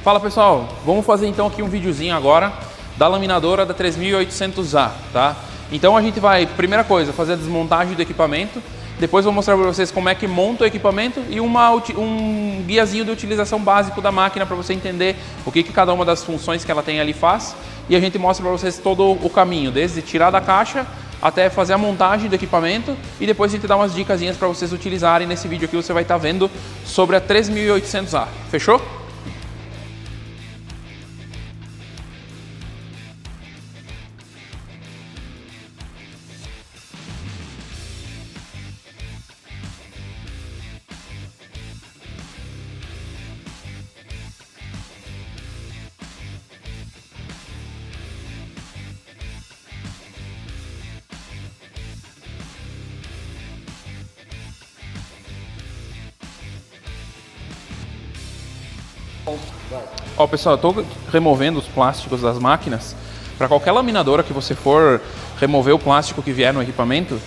Fala pessoal, vamos fazer então aqui um videozinho agora da laminadora da 3800A, tá? Então a gente vai, primeira coisa, fazer a desmontagem do equipamento, depois vou mostrar para vocês como é que monta o equipamento e um guiazinho de utilização básico da máquina para você entender o que cada uma das funções que ela tem ali faz, e a gente mostra para vocês todo o caminho, desde tirar da caixa até fazer a montagem do equipamento, e depois a gente dá umas dicasinhas para vocês utilizarem. Nesse vídeo aqui você vai estar vendo sobre a 3800A, fechou? Ó pessoal, eu estou removendo os plásticos das máquinas. Para qualquer laminadora que você for remover o plástico que vier no equipamento,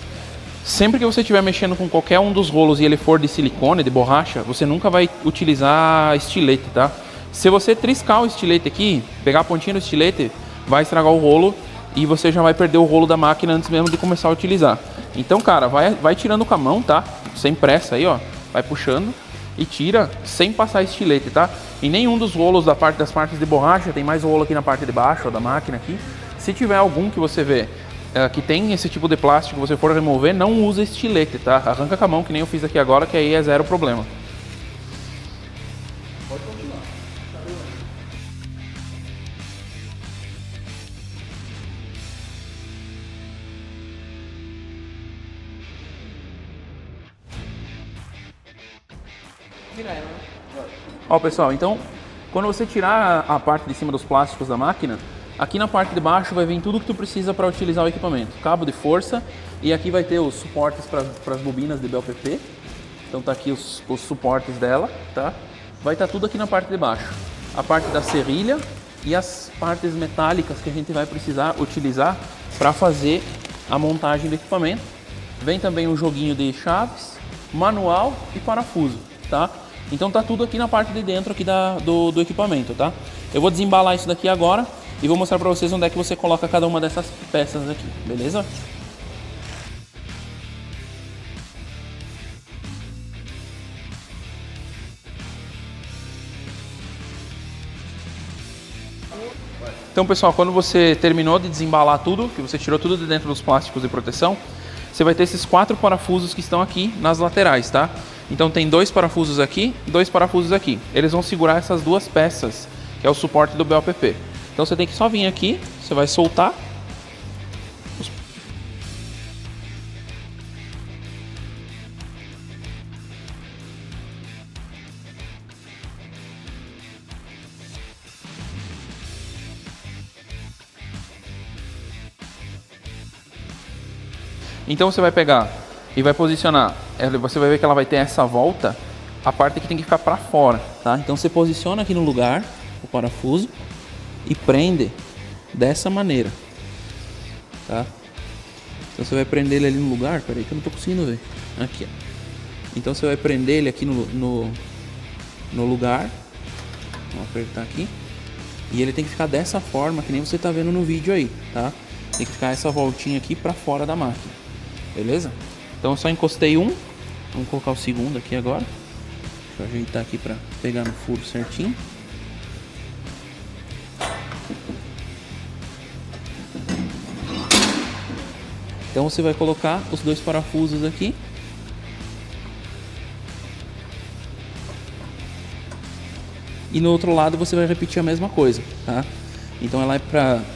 sempre que você estiver mexendo com qualquer um dos rolos e ele for de silicone, de borracha, você nunca vai utilizar estilete, tá? Se você triscar o estilete aqui, pegar a pontinha do estilete, vai estragar o rolo e você já vai perder o rolo da máquina antes mesmo de começar a utilizar. Então, cara, vai tirando com a mão, tá? Sem pressa aí, ó. Vai puxando e tira sem passar estilete, tá? Em nenhum dos rolos das partes de borracha, tem mais rolo aqui na parte de baixo ó, da máquina aqui. Se tiver algum que você vê que tem esse tipo de plástico que você for remover, não usa estilete, tá? Arranca com a mão, que nem eu fiz aqui agora, que aí é zero problema. Pode continuar. Vira ela, né? Ó pessoal, então quando você tirar a parte de cima dos plásticos da máquina, aqui na parte de baixo vai vir tudo que tu precisa para utilizar o equipamento. Cabo de força, e aqui vai ter os suportes para as bobinas de BOPP. Então tá aqui os suportes dela, tá? Vai estar tudo aqui na parte de baixo. A parte da serrilha e as partes metálicas que a gente vai precisar utilizar para fazer a montagem do equipamento. Vem também um joguinho de chaves, manual e parafuso, tá? Então tá tudo aqui na parte de dentro aqui do equipamento, tá? Eu vou desembalar isso daqui agora e vou mostrar pra vocês onde é que você coloca cada uma dessas peças aqui, beleza? Então pessoal, quando você terminou de desembalar tudo, que você tirou tudo de dentro dos plásticos de proteção, você vai ter esses 4 parafusos que estão aqui nas laterais, tá? Então tem 2 parafusos aqui, 2 parafusos aqui. Eles vão segurar essas duas peças, que é o suporte do BOPP. Então você tem que só vir aqui, você vai soltar. Então você vai pegar e vai posicionar, você vai ver que ela vai ter essa volta, a parte que tem que ficar para fora, tá? Então você posiciona aqui no lugar o parafuso e prende dessa maneira, tá? Então você vai prender ele ali no lugar, peraí que eu não tô conseguindo ver, aqui ó. Então você vai prender ele aqui no lugar, vou apertar aqui, e ele tem que ficar dessa forma, que nem você tá vendo no vídeo aí, tá? Tem que ficar essa voltinha aqui para fora da máquina, beleza? Então eu só encostei um, vamos colocar o segundo aqui agora. Deixa eu ajeitar aqui para pegar no furo certinho. Então você vai colocar os 2 parafusos aqui. E no outro lado você vai repetir a mesma coisa, tá? Então ela é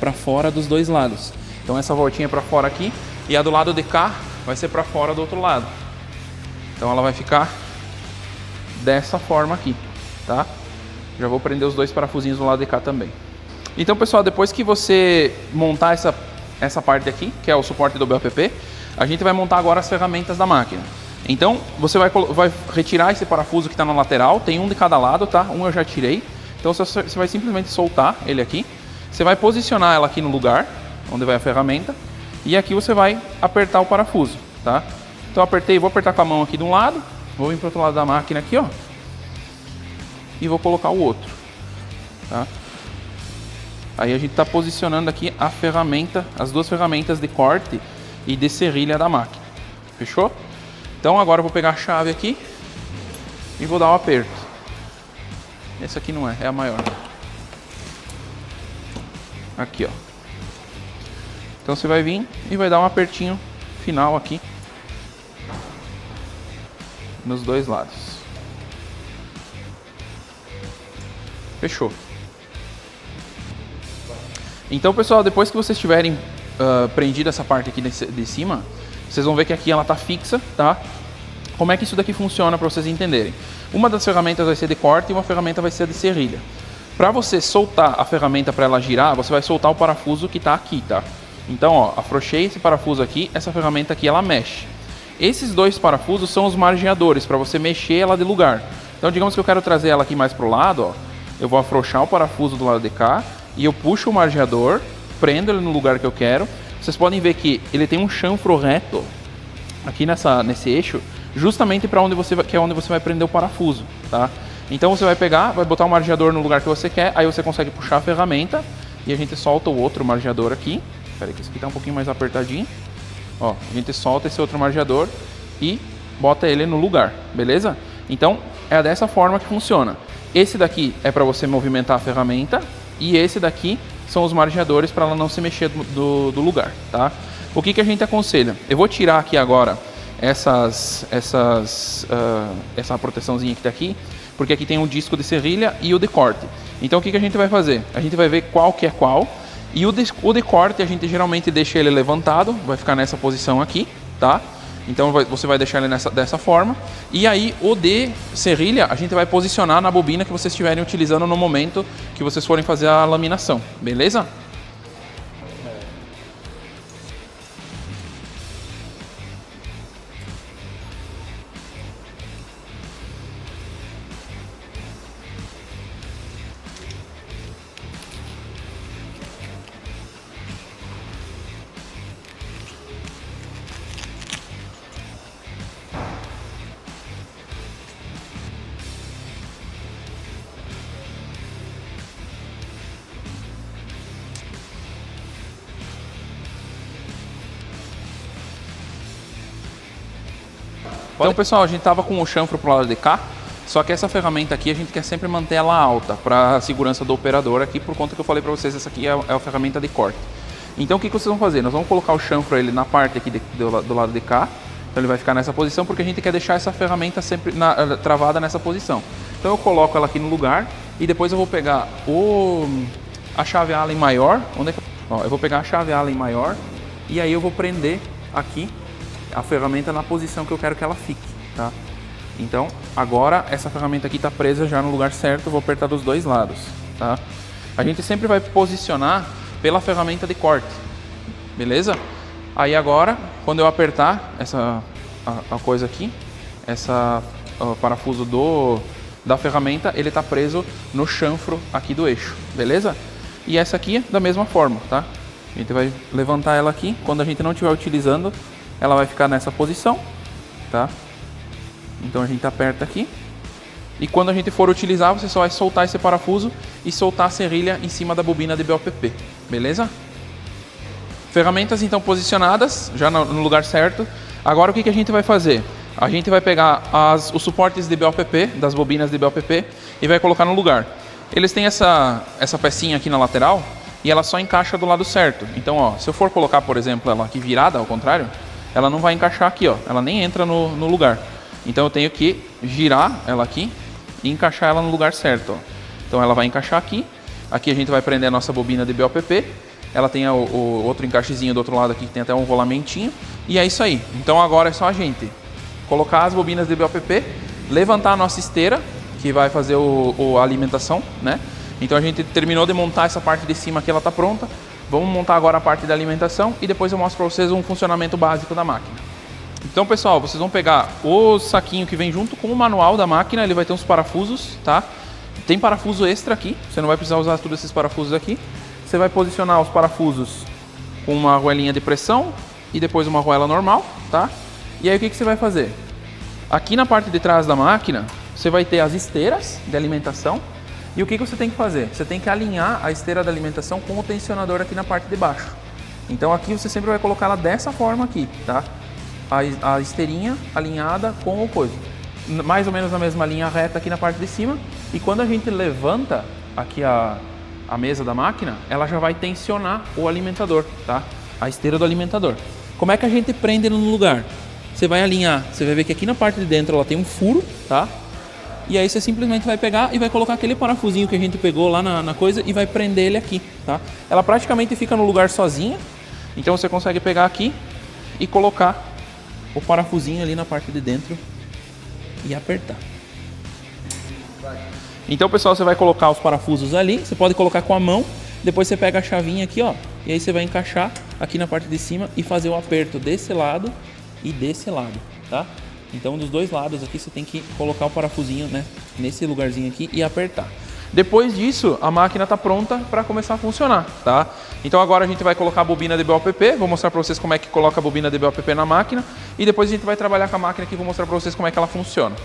para fora dos 2 lados. Então essa voltinha é para fora aqui e a do lado de cá vai ser para fora do outro lado. Então ela vai ficar dessa forma aqui, tá? Já vou prender os 2 parafusinhos do lado de cá também. Então pessoal, depois que você montar essa parte aqui, que é o suporte do BOPP, a gente vai montar agora as ferramentas da máquina. Então você vai retirar esse parafuso que está na lateral, tem um de cada lado, tá? Um eu já tirei. Então você vai simplesmente soltar ele aqui. Você vai posicionar ela aqui no lugar onde vai a ferramenta, e aqui você vai apertar o parafuso, tá? Então eu apertei, vou apertar com a mão aqui de um lado, vou vir para o outro lado da máquina aqui, ó, e vou colocar o outro. tá? Aí a gente está posicionando aqui a ferramenta, as duas ferramentas de corte e de serrilha da máquina. Fechou? Então agora eu vou pegar a chave aqui e vou dar um aperto. Essa aqui não é a maior. Aqui, ó. Então você vai vir e vai dar um apertinho final aqui nos dois lados. Fechou. Então, pessoal, depois que vocês tiverem prendido essa parte aqui de cima, vocês vão ver que aqui ela tá fixa, tá? Como é que isso daqui funciona para vocês entenderem? Uma das ferramentas vai ser de corte e uma ferramenta vai ser de serrilha. Para você soltar a ferramenta para ela girar, você vai soltar o parafuso que está aqui, tá? Então, ó, afrouxei esse parafuso aqui, essa ferramenta aqui ela mexe. Esses dois parafusos são os margeadores para você mexer ela de lugar. Então, digamos que eu quero trazer ela aqui mais pro lado, ó, eu vou afrouxar o parafuso do lado de cá e eu puxo o margeador, prendo ele no lugar que eu quero. Vocês podem ver que ele tem um chanfro reto aqui nesse eixo, justamente para onde você vai prender o parafuso, tá? Então você vai pegar, vai botar o margeador no lugar que você quer, aí você consegue puxar a ferramenta e a gente solta o outro margeador aqui. Espera aí que esse aqui tá um pouquinho mais apertadinho. Ó, a gente solta esse outro margeador e bota ele no lugar, beleza? Então é dessa forma que funciona. Esse daqui é para você movimentar a ferramenta e esse daqui são os margeadores para ela não se mexer do lugar, tá? O que a gente aconselha? Eu vou tirar aqui agora essa proteçãozinha que está aqui, porque aqui tem um disco de serrilha e o de corte. Então o que a gente vai fazer? A gente vai ver qual que é qual, e o de corte a gente geralmente deixa ele levantado, vai ficar nessa posição aqui, tá? Então você vai deixar ele dessa forma, e aí o de serrilha a gente vai posicionar na bobina que vocês estiverem utilizando no momento que vocês forem fazer a laminação, beleza? Então, pessoal, a gente tava com o chanfro pro lado de cá, só que essa ferramenta aqui a gente quer sempre manter ela alta para a segurança do operador aqui, por conta que eu falei para vocês, essa aqui é a ferramenta de corte. Então o que vocês vão fazer? Nós vamos colocar o chanfro ele na parte aqui do lado de cá, então ele vai ficar nessa posição porque a gente quer deixar essa ferramenta sempre travada nessa posição. Então eu coloco ela aqui no lugar e depois eu vou pegar a chave Allen maior, eu vou pegar a chave Allen maior e aí eu vou prender aqui a ferramenta na posição que eu quero que ela fique, tá? Então, agora essa ferramenta aqui está presa já no lugar certo, eu vou apertar dos dois lados, tá? A gente sempre vai posicionar pela ferramenta de corte, beleza? Aí agora, quando eu apertar a coisa aqui, o parafuso da ferramenta, ele está preso no chanfro aqui do eixo, beleza? E essa aqui da mesma forma, tá? A gente vai levantar ela aqui, quando a gente não estiver utilizando, ela vai ficar nessa posição, tá? Então a gente aperta aqui e quando a gente for utilizar, você só vai soltar esse parafuso e soltar a serrilha em cima da bobina de BOPP, beleza? Ferramentas então posicionadas, já no lugar certo. Agora o que a gente vai fazer? A gente vai pegar os suportes de BOPP, das bobinas de BOPP e vai colocar no lugar. Eles têm essa pecinha aqui na lateral e ela só encaixa do lado certo. Então, ó, se eu for colocar, por exemplo, ela aqui virada ao contrário, ela não vai encaixar aqui, ó, ela nem entra no lugar. Então eu tenho que girar ela aqui e encaixar ela no lugar certo, ó. Então ela vai encaixar aqui. Aqui a gente vai prender a nossa bobina de BOPP. Ela tem o outro encaixezinho do outro lado aqui que tem até um rolamentinho. E é isso aí. Então agora é só a gente colocar as bobinas de BOPP, levantar a nossa esteira, que vai fazer a alimentação, né? Então a gente terminou de montar essa parte de cima aqui, ela está pronta. Vamos montar agora a parte da alimentação e depois eu mostro para vocês um funcionamento básico da máquina. Então, pessoal, vocês vão pegar o saquinho que vem junto com o manual da máquina, ele vai ter uns parafusos, tá? Tem parafuso extra aqui, você não vai precisar usar todos esses parafusos aqui. Você vai posicionar os parafusos com uma argoelinha de pressão e depois uma argoela normal, tá? E aí o que você vai fazer? Aqui na parte de trás da máquina, você vai ter as esteiras de alimentação E o que você tem que fazer? Você tem que alinhar a esteira da alimentação com o tensionador aqui na parte de baixo. Então aqui você sempre vai colocar ela dessa forma aqui, tá? A esteirinha alinhada com o coisa. Mais ou menos na mesma linha reta aqui na parte de cima. E quando a gente levanta aqui a mesa da máquina, ela já vai tensionar o alimentador, tá? A esteira do alimentador. Como é que a gente prende no lugar? Você vai alinhar, você vai ver que aqui na parte de dentro ela tem um furo, tá? E aí você simplesmente vai pegar e vai colocar aquele parafusinho que a gente pegou lá na coisa e vai prender ele aqui, tá? Ela praticamente fica no lugar sozinha, então você consegue pegar aqui e colocar o parafusinho ali na parte de dentro e apertar. Então, pessoal, você vai colocar os parafusos ali, você pode colocar com a mão, depois você pega a chavinha aqui, ó, e aí você vai encaixar aqui na parte de cima e fazer o aperto desse lado e desse lado, tá? Então, dos dois lados aqui você tem que colocar o parafusinho, né, nesse lugarzinho aqui e apertar. Depois disso, a máquina está pronta para começar a funcionar, tá? Então agora a gente vai colocar a bobina de BOPP, vou mostrar para vocês como é que coloca a bobina de BOPP na máquina e depois a gente vai trabalhar com a máquina aqui e vou mostrar para vocês como é que ela funciona.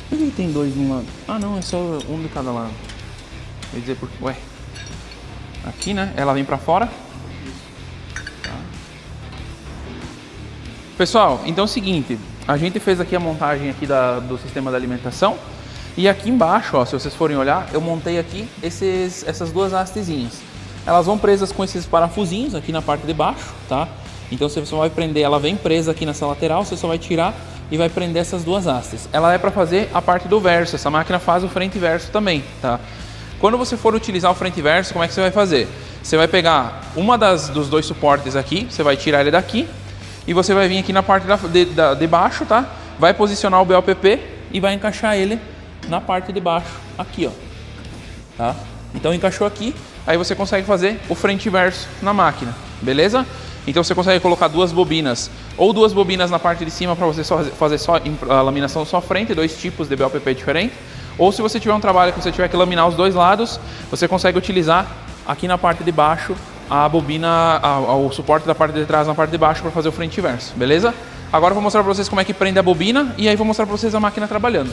Por que tem dois de um lado? Ah não, é só um de cada lado. Quer dizer, porque... Ué. Aqui, né? Ela vem pra fora. Tá. Pessoal, então é o seguinte. A gente fez aqui a montagem aqui do sistema da alimentação. E aqui embaixo, ó, se vocês forem olhar, eu montei aqui essas duas hastezinhas. Elas vão presas com esses parafusinhos aqui na parte de baixo, tá? Então você só vai prender, ela vem presa aqui nessa lateral, você só vai tirar e vai prender essas duas hastes. Ela é para fazer a parte do verso, essa máquina faz o frente e verso também, tá? Quando você for utilizar o frente e verso, como é que você vai fazer? Você vai pegar uma dos dois suportes aqui, você vai tirar ele daqui e você vai vir aqui na parte de baixo, tá? Vai posicionar o BOPP e vai encaixar ele na parte de baixo, aqui, ó, tá? Então encaixou aqui, aí você consegue fazer o frente e verso na máquina, beleza? Então você consegue colocar duas bobinas ou duas bobinas na parte de cima para você fazer só a laminação só frente, dois tipos de BOPP diferentes. Ou se você tiver um trabalho que você tiver que laminar os dois lados, você consegue utilizar aqui na parte de baixo a bobina, o suporte da parte de trás na parte de baixo para fazer o frente e verso, beleza? Agora eu vou mostrar para vocês como é que prende a bobina e aí vou mostrar para vocês a máquina trabalhando.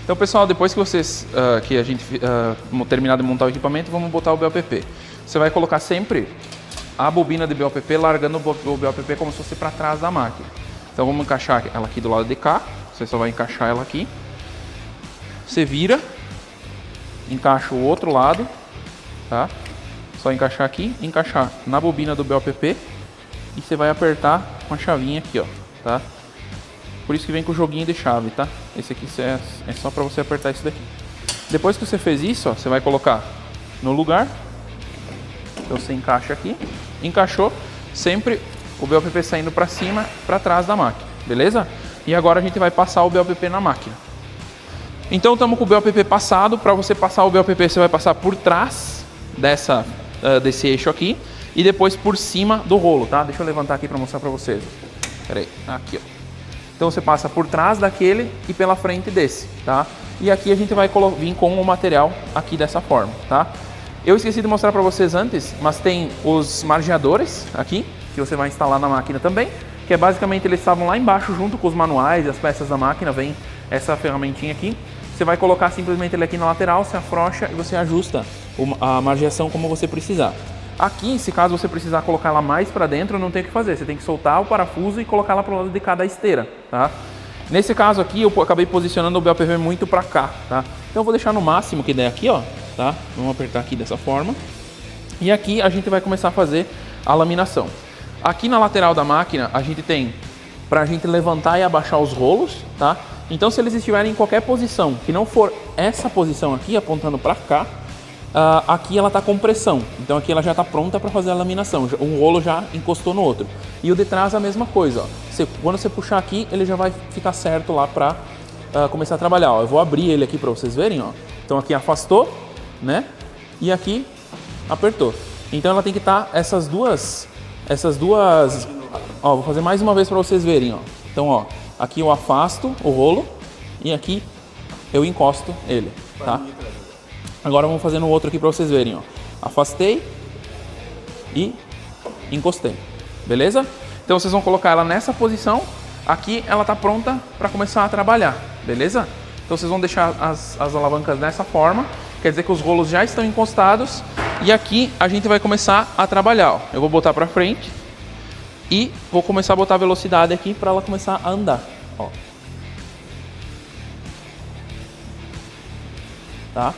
Então, pessoal, depois que vocês que a gente terminar de montar o equipamento, vamos botar o BOPP. Você vai colocar sempre a bobina de BOPP largando o BOPP como se fosse para trás da máquina. Então vamos encaixar ela aqui do lado de cá. Você só vai encaixar ela aqui. Você vira, encaixa o outro lado, tá? Só encaixar aqui, encaixar na bobina do BOPP e você vai apertar com a chavinha aqui, ó, tá? Por isso que vem com o joguinho de chave, tá? Esse aqui é só para você apertar isso daqui. Depois que você fez isso, ó, você vai colocar no lugar. Então você encaixa aqui, encaixou, sempre o BOPP saindo para cima, para trás da máquina, beleza? E agora a gente vai passar o BOPP na máquina. Então estamos com o BOPP passado. Para você passar o BOPP, você vai passar por trás desse eixo aqui e depois por cima do rolo, tá? Deixa eu levantar aqui para mostrar para vocês. Pera aí, aqui, ó. Então você passa por trás daquele e pela frente desse, tá? E aqui a gente vai vir com o material aqui dessa forma, tá? Eu esqueci de mostrar para vocês antes, mas tem os margeadores aqui, que você vai instalar na máquina também, que é basicamente eles estavam lá embaixo junto com os manuais e as peças da máquina, vem essa ferramentinha aqui. Você vai colocar simplesmente ele aqui na lateral, você afrouxa e você ajusta a margeação como você precisar. Aqui, se caso você precisar colocar ela mais para dentro, não tem o que fazer, você tem que soltar o parafuso e colocar ela para o lado de cada esteira, tá? Nesse caso aqui, eu acabei posicionando o BOPP muito para cá, tá? Então eu vou deixar no máximo que der aqui, ó, tá? Vamos apertar aqui dessa forma. E aqui a gente vai começar a fazer a laminação. Aqui na lateral da máquina, a gente tem para a gente levantar e abaixar os rolos, tá? Então se eles estiverem em qualquer posição, que não for essa posição aqui, apontando para cá, aqui ela está com pressão, então aqui ela já está pronta para fazer a laminação, um rolo já encostou no outro. E o de trás a mesma coisa, ó. Quando você puxar aqui, ele já vai ficar certo lá para começar a trabalhar, ó. Eu vou abrir ele aqui para vocês verem, ó. Então aqui afastou, né? E aqui apertou. Então ela tem que estar essas duas, ó, vou fazer mais uma vez para vocês verem, ó. Então, ó, aqui eu afasto o rolo e aqui eu encosto ele, tá? Agora vamos fazer no outro aqui para vocês verem, ó. Afastei e encostei, beleza? Então vocês vão colocar ela nessa posição, aqui ela tá pronta para começar a trabalhar, beleza? Então vocês vão deixar as alavancas dessa forma, quer dizer que os rolos já estão encostados e aqui a gente vai começar a trabalhar, ó. Eu vou botar para frente e vou começar a botar a velocidade aqui para ela começar a andar, ó. Tá?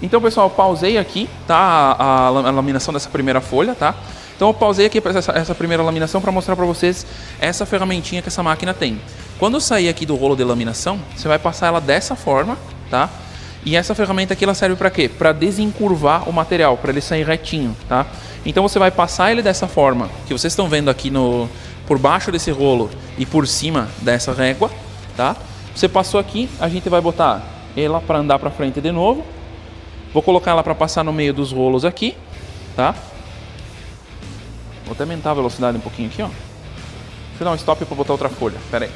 Então, pessoal, eu pausei aqui, tá, a laminação dessa primeira folha, tá? Então eu pausei aqui essa primeira laminação para mostrar para vocês essa ferramentinha que essa máquina tem. Quando eu sair aqui do rolo de laminação, você vai passar ela dessa forma, tá? E essa ferramenta aqui ela serve para quê? Para desencurvar o material, para ele sair retinho, tá? Então você vai passar ele dessa forma, que vocês estão vendo aqui por baixo desse rolo e por cima dessa régua, tá? Você passou aqui, a gente vai botar ela para andar para frente de novo. Vou colocar ela para passar no meio dos rolos aqui, tá? Vou até aumentar a velocidade um pouquinho aqui, ó. Deixa eu dar um stop para botar outra folha, pera aí.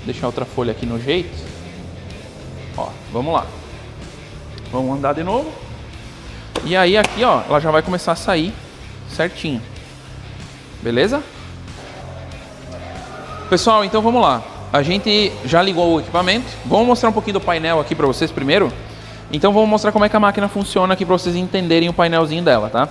Deixar outra folha aqui no jeito. Ó, vamos lá. Vamos andar de novo. E aí aqui, ó, ela já vai começar a sair certinho. Beleza? Pessoal, então vamos lá. A gente já ligou o equipamento. Vamos mostrar um pouquinho do painel aqui para vocês primeiro. Então vamos mostrar como é que a máquina funciona aqui para vocês entenderem o painelzinho dela, tá?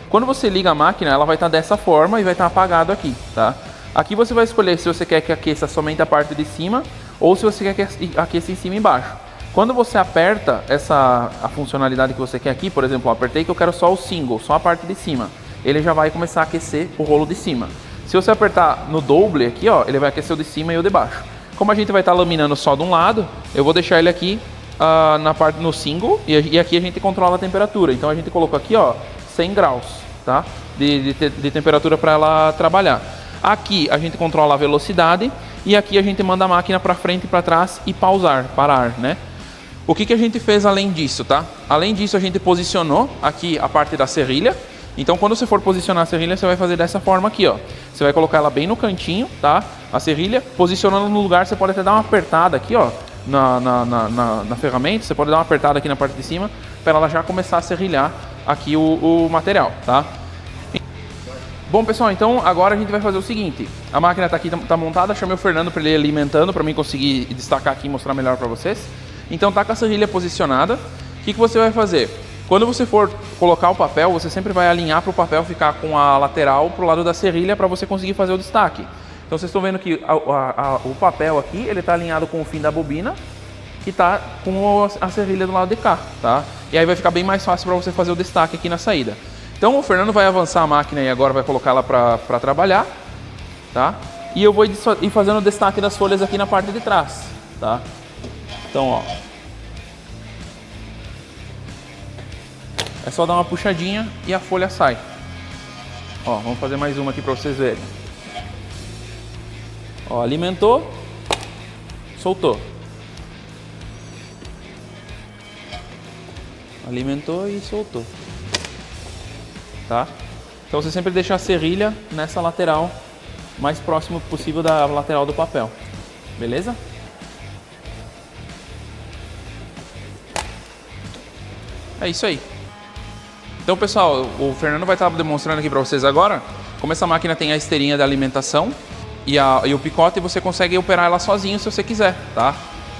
Quando você liga a máquina, ela vai estar dessa forma e vai estar apagado aqui, tá? Aqui você vai escolher se você quer que aqueça somente a parte de cima ou se você quer que aqueça em cima e embaixo. Quando você aperta a funcionalidade que você quer aqui, por exemplo, eu apertei que eu quero só o single, só a parte de cima, ele já vai começar a aquecer o rolo de cima. Se você apertar no double aqui, ó, ele vai aquecer o de cima e o de baixo. Como a gente vai estar laminando só de um lado, eu vou deixar ele aqui na parte no single e aqui a gente controla a temperatura. Então a gente colocou aqui, ó, 100 graus, tá? De temperatura para ela trabalhar. Aqui a gente controla a velocidade e aqui a gente manda a máquina para frente e para trás e parar, né? O que a gente fez além disso, tá? Além disso a gente posicionou aqui a parte da serrilha. Então quando você for posicionar a serrilha, você vai fazer dessa forma aqui, ó. Você vai colocar ela bem no cantinho, tá? A serrilha, posicionando no lugar, você pode até dar uma apertada aqui, ó, na ferramenta. Você pode dar uma apertada aqui na parte de cima, para ela já começar a serrilhar aqui o material, tá? Bom, pessoal, então agora a gente vai fazer o seguinte. A máquina tá aqui, tá montada, chamei o Fernando para ele ir alimentando, para mim conseguir destacar aqui e mostrar melhor para vocês. Então tá com a serrilha posicionada. O que você vai fazer? Quando você for colocar o papel, você sempre vai alinhar para o papel ficar com a lateral para o lado da serrilha para você conseguir fazer o destaque. Então vocês estão vendo que o papel aqui, ele está alinhado com o fim da bobina, que está com a serrilha do lado de cá, tá? E aí vai ficar bem mais fácil para você fazer o destaque aqui na saída. Então o Fernando vai avançar a máquina e agora vai colocar ela para trabalhar, tá? E eu vou ir fazendo o destaque das folhas aqui na parte de trás, tá? Então, ó. É só dar uma puxadinha e a folha sai. Ó, vamos fazer mais uma aqui para vocês verem. Ó, alimentou, soltou. Alimentou e soltou. Tá? Então você sempre deixa a serrilha nessa lateral, mais próximo possível da lateral do papel. Beleza? É isso aí. Então, pessoal, o Fernando vai estar demonstrando aqui para vocês agora como essa máquina tem a esteirinha de alimentação e o picote, e você consegue operar ela sozinho se você quiser, tá?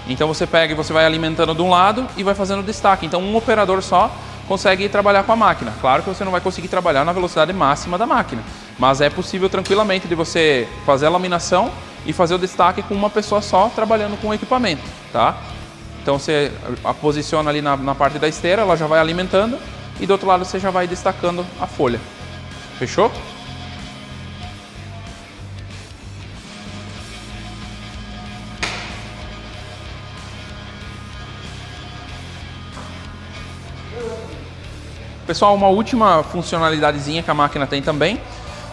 Então você pega e você vai alimentando de um lado e vai fazendo destaque. Então um operador só consegue trabalhar com a máquina. Claro que você não vai conseguir trabalhar na velocidade máxima da máquina, mas é possível tranquilamente de você fazer a laminação e fazer o destaque com uma pessoa só trabalhando com o equipamento, tá? Então você a posiciona ali na parte da esteira, ela já vai alimentando e do outro lado você já vai destacando a folha. Fechou? Pessoal, uma última funcionalidadezinha que a máquina tem também.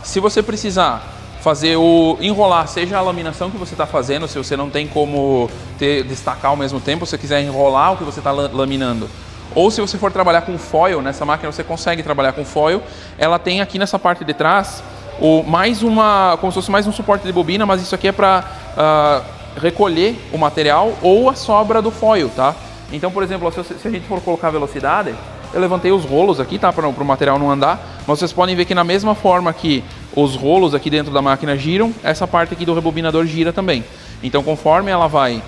Se você precisar fazer enrolar, seja a laminação que você está fazendo, se você não tem como destacar ao mesmo tempo, se você quiser enrolar o que você está laminando, ou se você for trabalhar com foil, nessa máquina você consegue trabalhar com foil. Ela tem aqui nessa parte de trás como se fosse mais um suporte de bobina, mas isso aqui é para recolher o material ou a sobra do foil, tá? Então, por exemplo, se a gente for colocar velocidade, eu levantei os rolos aqui, tá? Para o material não andar, mas vocês podem ver que na mesma forma que os rolos aqui dentro da máquina giram, essa parte aqui do rebobinador gira também. Então, conforme ela vai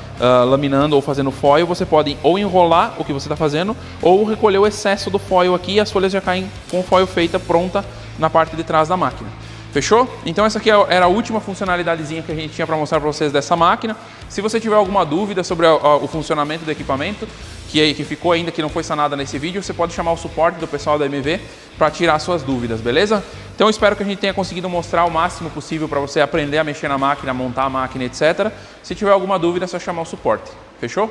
laminando ou fazendo foil, você pode ou enrolar o que você está fazendo, ou recolher o excesso do foil aqui e as folhas já caem com o foil feita, pronta na parte de trás da máquina. Fechou? Então essa aqui era a última funcionalidadezinha que a gente tinha para mostrar para vocês dessa máquina. Se você tiver alguma dúvida sobre o funcionamento do equipamento, que ficou ainda, que não foi sanada nesse vídeo, você pode chamar o suporte do pessoal da MV para tirar suas dúvidas, beleza? Então eu espero que a gente tenha conseguido mostrar o máximo possível para você aprender a mexer na máquina, montar a máquina, etc. Se tiver alguma dúvida, é só chamar o suporte. Fechou?